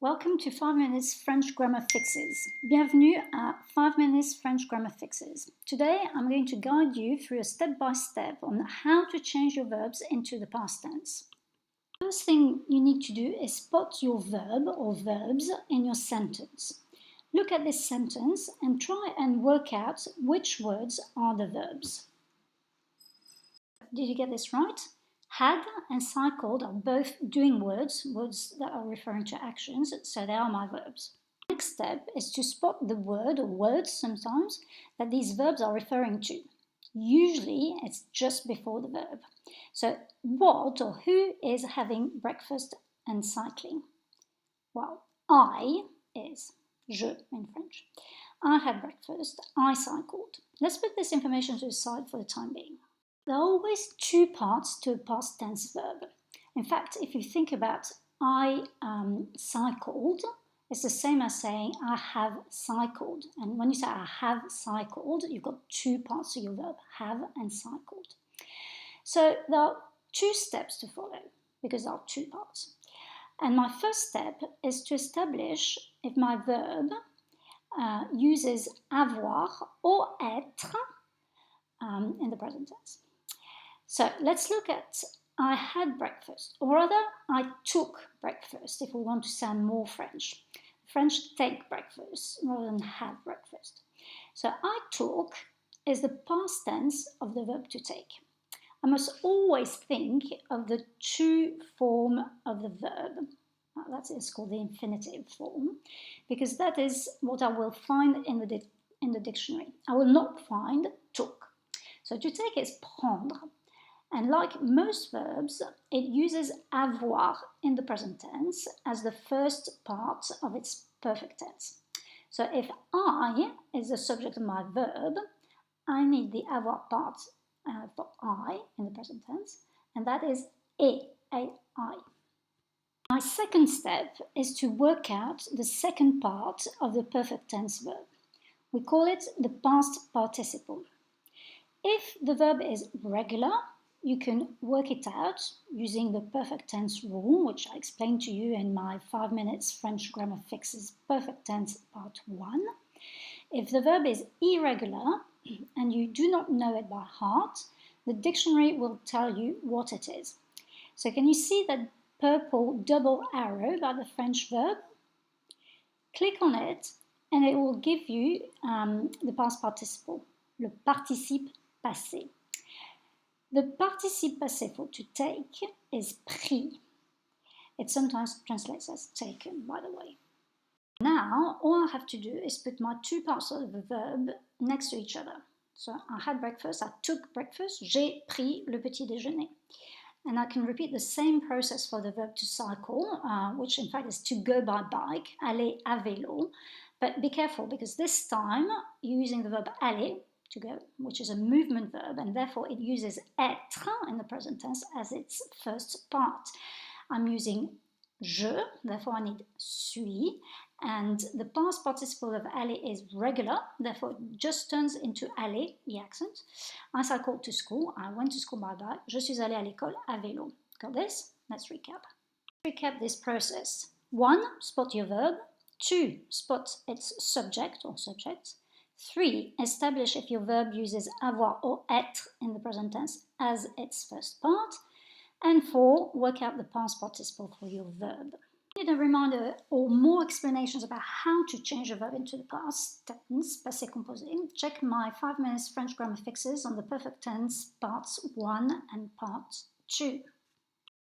Welcome to 5 Minutes French Grammar Fixes. Bienvenue à 5 Minutes French Grammar Fixes. Today I'm going to guide you through a step-by-step on how to change your verbs into the past tense. First thing you need to do is spot your verb or verbs in your sentence. Look at this sentence and try and work out which words are the verbs. Did you get this right? Had and cycled are both doing words that are referring to actions, so they are my verbs. Next step is to spot the word or words sometimes that these verbs are referring to. Usually it's just before the verb. So what or who is having breakfast and cycling? Well, I is je in French. I had breakfast, I cycled. Let's put this information to the side for the time being. There are always two parts to a past tense verb. In fact, if you think about I cycled, it's the same as saying I have cycled. And when you say I have cycled, you've got two parts to your verb, have and cycled. So there are two steps to follow because there are two parts. And my first step is to establish if my verb uses avoir or être in the present tense. So let's look at I had breakfast, or rather I took breakfast if we want to sound more French. French take breakfast rather than have breakfast. So I took is the past tense of the verb to take. I must always think of the to form of the verb. That is called the infinitive form, because that is what I will find in the dictionary. I will not find took. So to take is prendre. And like most verbs, it uses avoir in the present tense as the first part of its perfect tense. So if I is the subject of my verb, I need the avoir part for I in the present tense, and that is I. My second step is to work out the second part of the perfect tense verb. We call it the past participle. If the verb is regular, you can work it out using the perfect tense rule, which I explained to you in my 5 Minutes French Grammar Fixes Perfect Tense Part 1. If the verb is irregular and you do not know it by heart, the dictionary will tell you what it is. So can you see that purple double arrow by the French verb? Click on it and it will give you the past participle, le participe passé. The participe passé for to take is pris. It sometimes translates as taken, by the way. Now, all I have to do is put my two parts of the verb next to each other. So I had breakfast, I took breakfast, j'ai pris le petit déjeuner. And I can repeat the same process for the verb to cycle, which in fact is to go by bike, aller à vélo. But be careful because this time you're using the verb aller, to go, which is a movement verb, and therefore it uses être in the present tense as its first part. I'm using je, therefore I need suis, and the past participle of aller is regular, therefore it just turns into aller, the accent. I cycled to school, I went to school by bike, je suis allé à l'école à vélo. Got this? Let's recap. Recap this process. 1. Spot your verb. 2. Spot its subject or subjects. 3. Establish if your verb uses avoir or être in the present tense as its first part. And 4. Work out the past participle for your verb. If you need a reminder or more explanations about how to change a verb into the past tense, passé composé, check my 5 Minutes French Grammar Fixes on the perfect tense parts 1 and part 2.